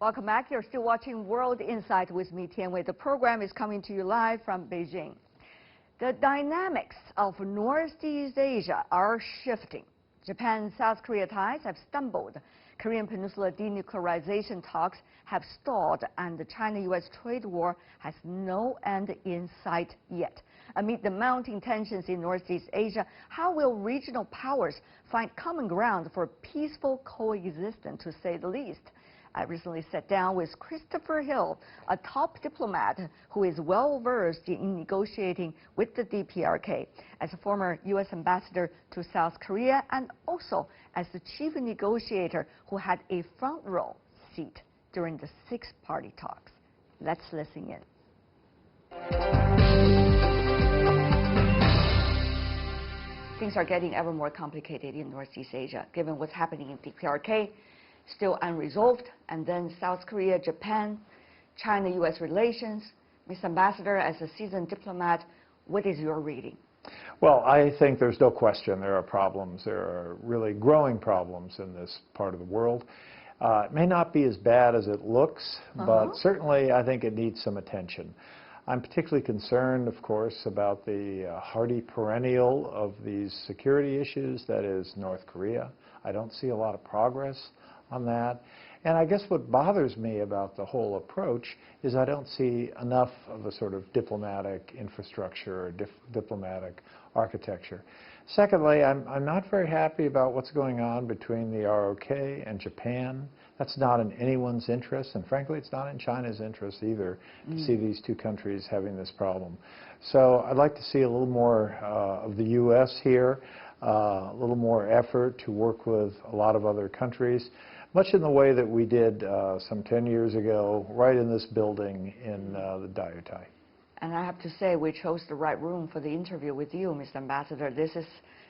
Welcome back. You're still watching World Insight with me, Tian. The program is coming to you live from Beijing. The dynamics of Northeast Asia are shifting. Japan-South Korea ties have stumbled. Korean Peninsula denuclearization talks have stalled, and the China-U.S. trade war has no end in sight yet. Amid the mounting tensions in Northeast Asia, how will regional powers find common ground for peaceful coexistence, to say the least? I recently sat down with Christopher Hill, a top diplomat who is well-versed in negotiating with the DPRK, as a former U.S. ambassador to South Korea and also as the chief negotiator who had a front-row seat during the six-party talks. Let's listen in. Things are getting ever more complicated in Northeast Asia, given what's happening in DPRK. Still unresolved, and then South Korea, Japan, China-U.S. relations. Mr. Ambassador, as a seasoned diplomat, what is your reading? Well, I think there's no question there are problems. There are really growing problems in this part of the world. It may not be as bad as it looks, but certainly I think it needs some attention. I'm particularly concerned, of course, about the hardy perennial of these security issues, that is North Korea. I don't see a lot of progress on that. And I guess what bothers me about the whole approach is I don't see enough of a sort of diplomatic infrastructure or diplomatic architecture. Secondly, I'm not very happy about what's going on between the ROK and Japan. That's not in anyone's interest, and frankly, it's not in China's interest either to see these two countries having this problem. So I'd like to see a little more of the U.S. here, a little more effort to work with a lot of other countries, much in the way that we did some 10 years ago, right in this building in the Diaotai. And I have to say, we chose the right room for the interview with you, Mr. Ambassador. This is,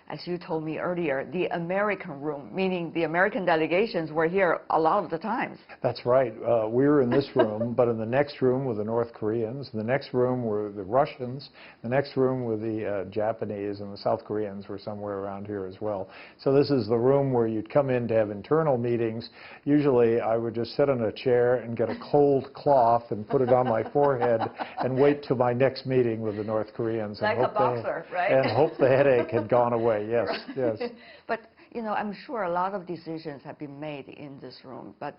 as you told me earlier, the American room, meaning the American delegations were here a lot of the times. That's right. We were in this room, but in the next room were the North Koreans, in the next room were the Russians, the next room were the Japanese, and the South Koreans were somewhere around here as well. So this is the room where you'd come in to have internal meetings. Usually I would just sit on a chair and get a cold cloth and put it on my forehead and wait till my next meeting with the North Koreans. Like a boxer, right? And hope the headache had gone away. Yes, yes. But, you know, I'm sure a lot of decisions have been made in this room, but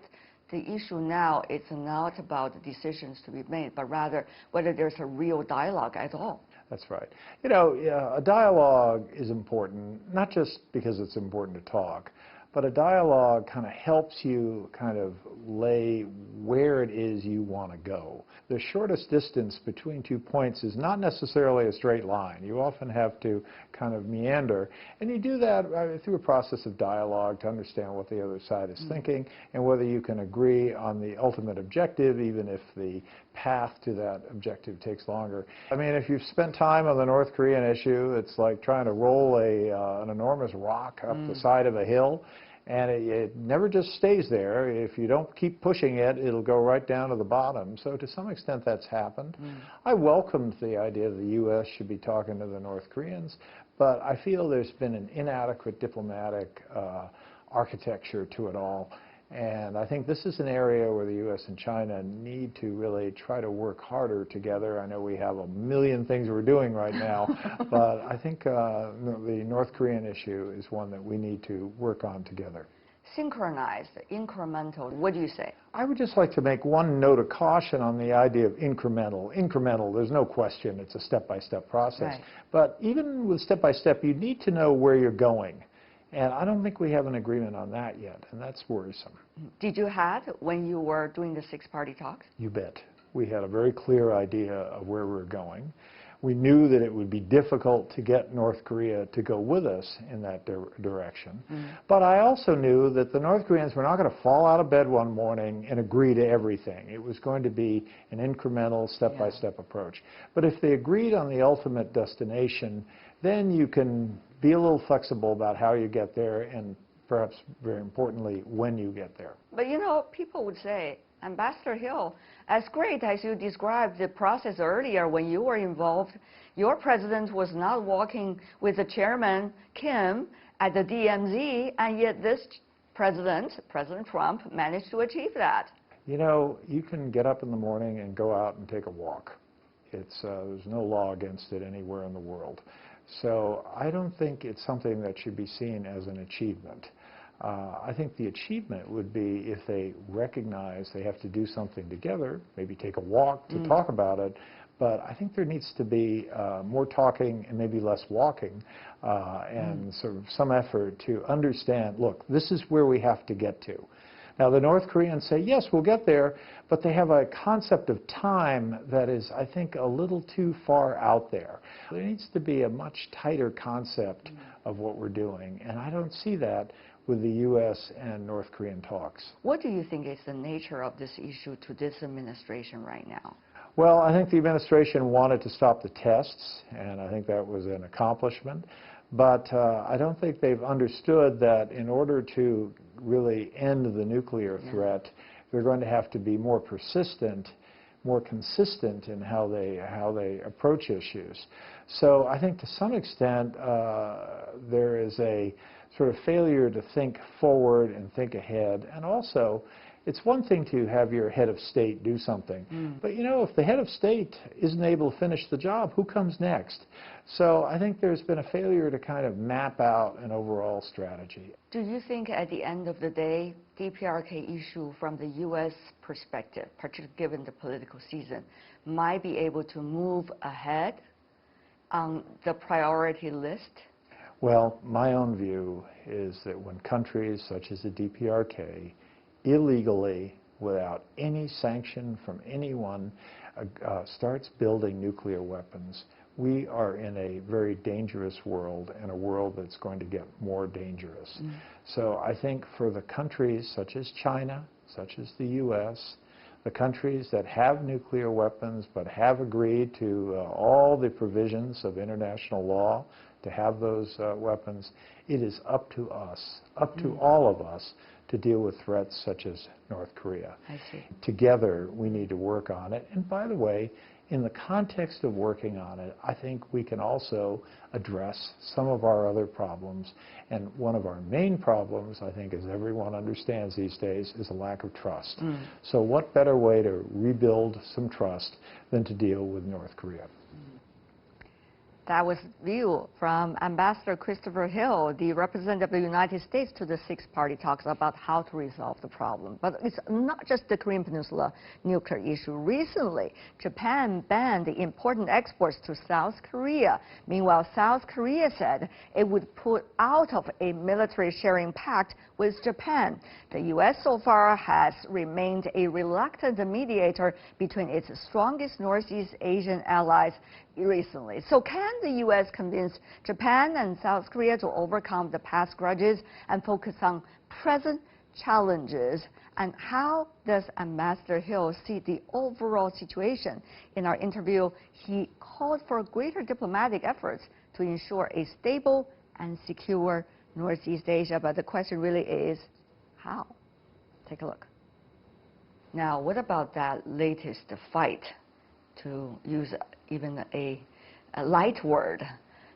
the issue now is not about the decisions to be made, but rather whether there's a real dialogue at all. That's right. You know, a dialogue is important, not just because it's important to talk, but a dialogue kind of helps you kind of lay where it is you want to go. The shortest distance between 2 points is not necessarily a straight line. You often have to kind of meander, and you do that through a process of dialogue to understand what the other side is thinking and whether you can agree on the ultimate objective, even if the path to that objective takes longer. I mean, if you've spent time on the North Korean issue, it's like trying to roll an enormous rock up the side of a hill. And it never just stays there. If you don't keep pushing it, it'll go right down to the bottom. So to some extent, that's happened. I welcomed the idea that the U.S. should be talking to the North Koreans, but I feel there's been an inadequate diplomatic architecture to it all. And I think this is an area where the U.S. and China need to really try to work harder together. I know we have a million things we're doing right now, but I think the North Korean issue is one that we need to work on together. Synchronized, incremental, what do you say? I would just like to make one note of caution on the idea of incremental. Incremental, there's no question, it's a step-by-step process. Right. But even with step-by-step, you need to know where you're going. And I don't think we have an agreement on that yet, and that's worrisome. Did you have when you were doing the six-party talks? You bet. We had a very clear idea of where we were going. We knew that it would be difficult to get North Korea to go with us in that direction. But I also knew that the North Koreans were not going to fall out of bed one morning and agree to everything. It was going to be an incremental, step-by-step approach. But if they agreed on the ultimate destination, then you can be a little flexible about how you get there and perhaps, very importantly, when you get there. But, you know, people would say, Ambassador Hill, as great as you described the process earlier when you were involved, your president was not walking with the chairman, Kim, at the DMZ, and yet this president, President Trump, managed to achieve that. You know, you can get up in the morning and go out and take a walk. There's no law against it anywhere in the world. So I don't think it's something that should be seen as an achievement. I think the achievement would be if they recognize they have to do something together, maybe take a walk to talk about it, but I think there needs to be more talking and maybe less walking and sort of some effort to understand, look, this is where we have to get to. Now, the North Koreans say, yes, we'll get there, but they have a concept of time that is, I think, a little too far out there. There needs to be a much tighter concept of what we're doing, and I don't see that with the U.S. and North Korean talks. What do you think is the nature of this issue to this administration right now? Well, I think the administration wanted to stop the tests, and I think that was an accomplishment. But I don't think they've understood that in order to really end the nuclear threat, they're going to have to be more persistent, more consistent in how they approach issues. So I think to some extent there is a sort of failure to think forward and think ahead. And also, it's one thing to have your head of state do something, but you know, if the head of state isn't able to finish the job, who comes next? So I think there's been a failure to kind of map out an overall strategy. Do you think at the end of the day, DPRK issue from the U.S. perspective, particularly given the political season, might be able to move ahead on the priority list? Well, my own view is that when countries such as the DPRK illegally, without any sanction from anyone, starts building nuclear weapons, we are in a very dangerous world, and a world that's going to get more dangerous. So I think for the countries such as China, such as the U.S., the countries that have nuclear weapons but have agreed to all the provisions of international law to have those weapons, it is up to us, up to all of us, to deal with threats such as North Korea. I see. Together, we need to work on it. And by the way, in the context of working on it, I think we can also address some of our other problems. And one of our main problems, I think, as everyone understands these days, is a lack of trust. So what better way to rebuild some trust than to deal with North Korea? That was view from Ambassador Christopher Hill, the representative of the United States to the six-party talks about how to resolve the problem. But it's not just the Korean Peninsula nuclear issue. Recently, Japan banned the important exports to South Korea. Meanwhile, South Korea said it would pull out of a military sharing pact with Japan. The U.S. so far has remained a reluctant mediator between its strongest Northeast Asian allies recently. So can the U.S. convince Japan and South Korea to overcome the past grudges and focus on present challenges? And how does Ambassador Hill see the overall situation? In our interview, he called for greater diplomatic efforts to ensure a stable and secure Northeast Asia. But the question really is, how? Take a look. Now, what about that latest fight, to use even a light word,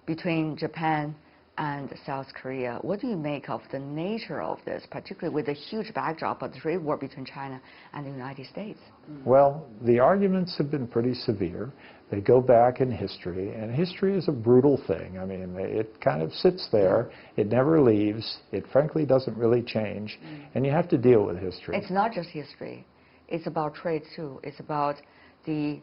between Japan and South Korea? What do you make of the nature of this, particularly with the huge backdrop of the trade war between China and the United States? Well, the arguments have been pretty severe. They go back in history, and history is a brutal thing. I mean, it kind of sits there. It never leaves. It frankly doesn't really change, and you have to deal with history. It's not just history. It's about trade, too. It's about the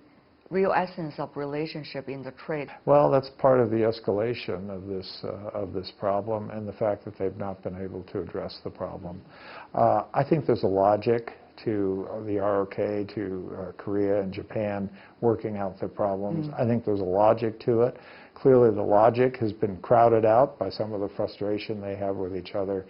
real essence of relationship in the trade. Well, that's part of the escalation of this problem, and the fact that they've not been able to address the problem. I think there's a logic to the ROK, to Korea and Japan working out their problems. I think there's a logic to it. Clearly the logic has been crowded out by some of the frustration they have with each other.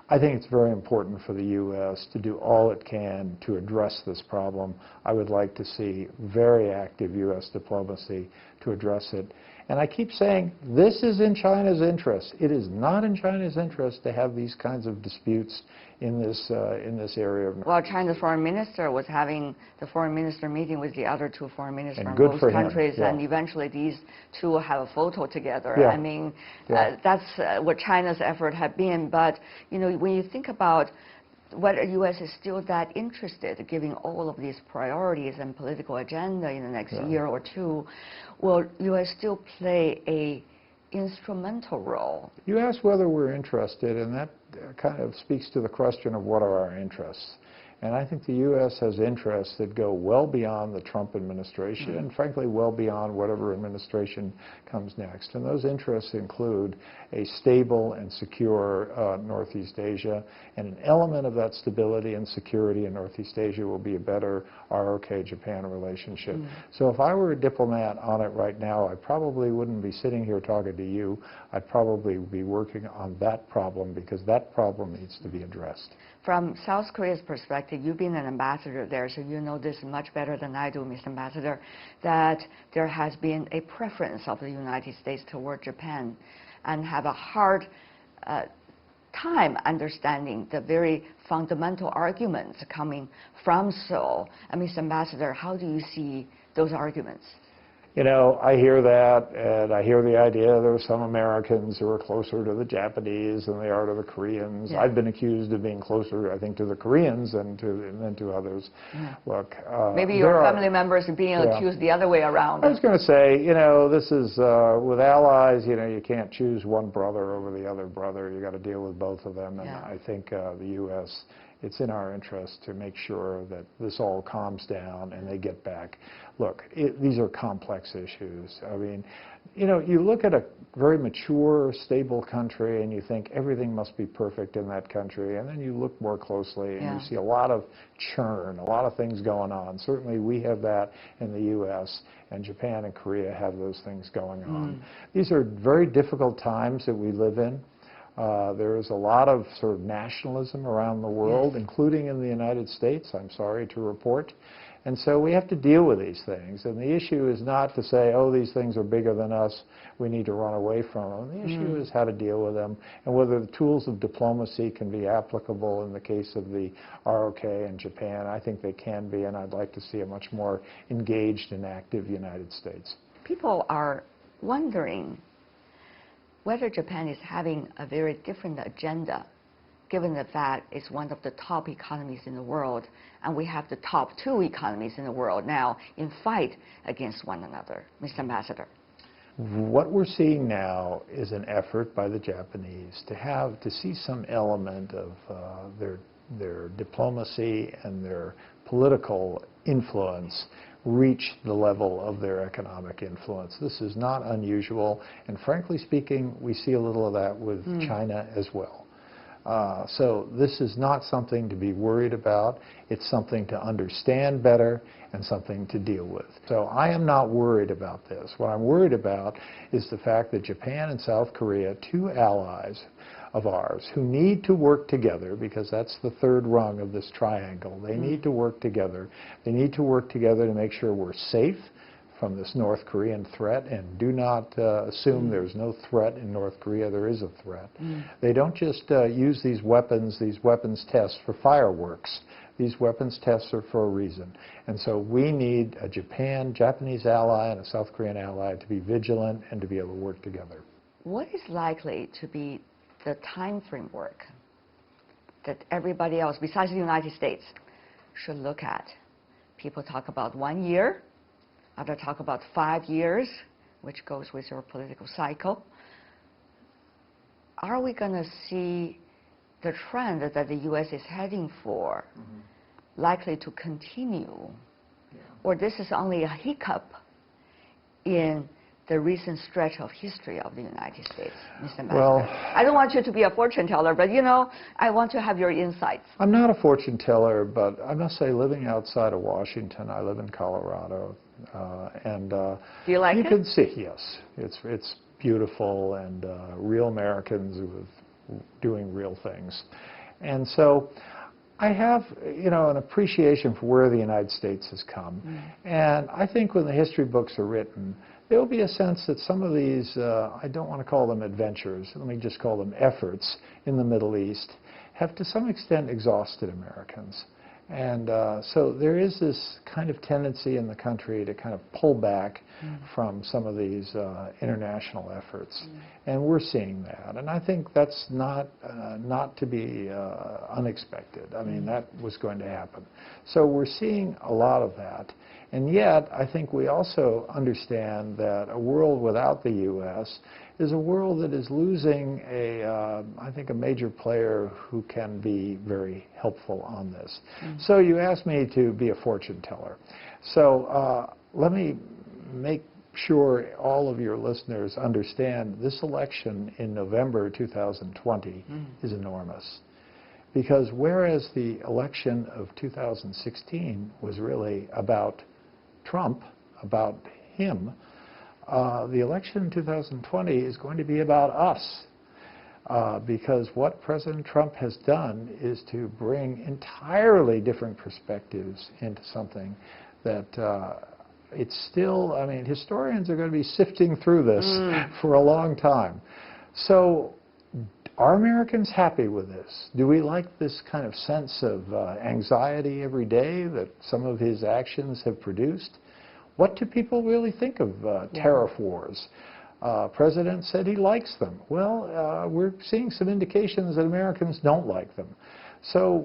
I think it's very important for the U.S. to do all it can to address this problem. I would like to see very active U.S. diplomacy to address it. And I keep saying, this is in China's interest. It is not in China's interest to have these kinds of disputes in this area. Well, China's foreign minister was having the foreign minister meeting with the other two foreign ministers from both countries, and eventually these two will have a photo together. I mean, that's what China's effort had been. But, you know, when you think about whether the U.S. is still that interested, given all of these priorities and political agenda in the next year or two, will U.S. still play a instrumental role? You asked whether we're interested, and that kind of speaks to the question of what are our interests. And I think the U.S. has interests that go well beyond the Trump administration and, frankly, well beyond whatever administration comes next. And those interests include a stable and secure Northeast Asia. And an element of that stability and security in Northeast Asia will be a better ROK-Japan relationship. So if I were a diplomat on it right now, I probably wouldn't be sitting here talking to you. I'd probably be working on that problem, because that problem needs to be addressed. From South Korea's perspective, you've been an ambassador there, so you know this much better than I do, Mr. Ambassador, that there has been a preference of the United States toward Japan, and have a hard time understanding the very fundamental arguments coming from Seoul. And Mr. Ambassador, how do you see those arguments? You know, I hear that, and I hear the idea there are some Americans who are closer to the Japanese than they are to the Koreans. I've been accused of being closer, I think, to the Koreans than to others. Look, maybe your family members are being accused the other way around. I was going to say, you know, this is, with allies, you know, you can't choose one brother over the other brother. You got to deal with both of them. And I think the U.S., it's in our interest to make sure that this all calms down and they get back. Look, these are complex issues. I mean, you know, you look at a very mature, stable country and you think everything must be perfect in that country, and then you look more closely and you see a lot of churn, a lot of things going on. Certainly we have that in the U.S., and Japan and Korea have those things going on. These are very difficult times that we live in. There is a lot of sort of nationalism around the world, including in the United States, I'm sorry to report. And so we have to deal with these things. And the issue is not to say, oh, these things are bigger than us, we need to run away from them. The issue is how to deal with them, and whether the tools of diplomacy can be applicable in the case of the ROK and Japan. I think they can be, and I'd like to see a much more engaged and active United States. People are wondering whether Japan is having a very different agenda, given the fact it's one of the top economies in the world, and we have the top 2 economies in the world now in fight against one another. Mr. Ambassador. What we're seeing now is an effort by the Japanese to see some element of their diplomacy and their political influence reach the level of their economic influence. This is not unusual, and frankly speaking, we see a little of that with China as well. So this is not something to be worried about. It's something to understand better and something to deal with. So I am not worried about this. What I'm worried about is the fact that Japan and South Korea, 2 allies of ours who need to work together, because that's the third rung of this triangle. They need to work together. They need to work together to make sure we're safe from this North Korean threat, and do not assume there's no threat in North Korea. There is a threat. They don't just use these weapons tests for fireworks. These weapons tests are for a reason. And so we need a Japanese ally and a South Korean ally to be vigilant and to be able to work together. What is likely to be the time framework that everybody else, besides the United States, should look at? People talk about 1 year. Others talk about 5 years, which goes with your political cycle. Are we going to see the trend that the U.S. is heading for likely to continue? Or this is only a hiccup in the recent stretch of history of the United States, Mr. Ambassador? Well, I don't want you to be a fortune teller, but you know, I want to have your insights. I'm not a fortune teller, but I must say, living outside of Washington, I live in Colorado, and do you like it? You can see, yes, it's beautiful, and real Americans doing real things, and so I have, you know, an appreciation for where the United States has come, and I think when the history books are written, there will be a sense that some of these, I don't want to call them adventures, let me just call them efforts in the Middle East, have to some extent exhausted Americans. And so there is this kind of tendency in the country to kind of pull back from some of these international efforts. And we're seeing that. And I think that's not to be unexpected. I mean, that was going to happen. So we're seeing a lot of that. And yet, I think we also understand that a world without the U.S. is a world that is losing I think, a major player who can be very helpful on this. So you asked me to be a fortune teller. So let me make sure all of your listeners understand this election in November 2020 is enormous. Because whereas the election of 2016 was really about Trump, about him, the election in 2020 is going to be about us. Because what President Trump has done is to bring entirely different perspectives into something that it's still, I mean, historians are going to be sifting through this for a long time. So are Americans happy with this? Do we like this kind of sense of anxiety every day that some of his actions have produced? What do people really think of tariff wars? President said he likes them. Well, we're seeing some indications that Americans don't like them. So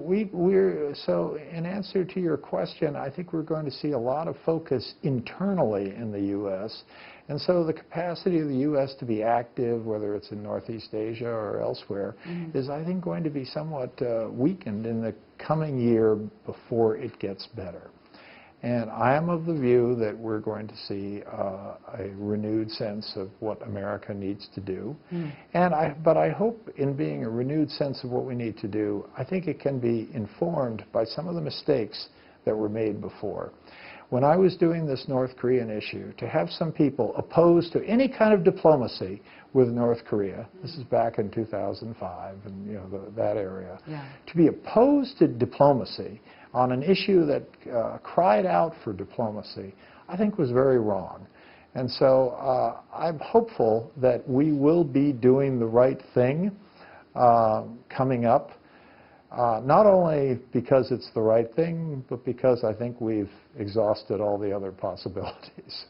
so in answer to your question, I think we're going to see a lot of focus internally in the U.S. And so the capacity of the U.S. to be active, whether it's in Northeast Asia or elsewhere, is, I think, going to be somewhat weakened in the coming year before it gets better. And I am of the view that we're going to see a renewed sense of what America needs to do. But I hope in being a renewed sense of what we need to do, I think it can be informed by some of the mistakes that were made before. When I was doing this North Korean issue, to have some people opposed to any kind of diplomacy with North Korea, this is back in 2005 and that area, to be opposed to diplomacy on an issue that cried out for diplomacy, I think was very wrong. And so I'm hopeful that we will be doing the right thing coming up, not only because it's the right thing, but because I think we've exhausted all the other possibilities.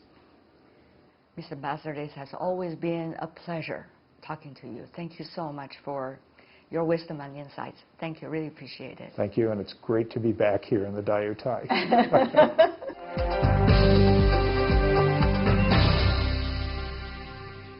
Mr. Ambassador, it has always been a pleasure talking to you. Thank you so much for your wisdom and insights. Thank you. Really appreciate it. Thank you, and it's great to be back here in the Diaotai.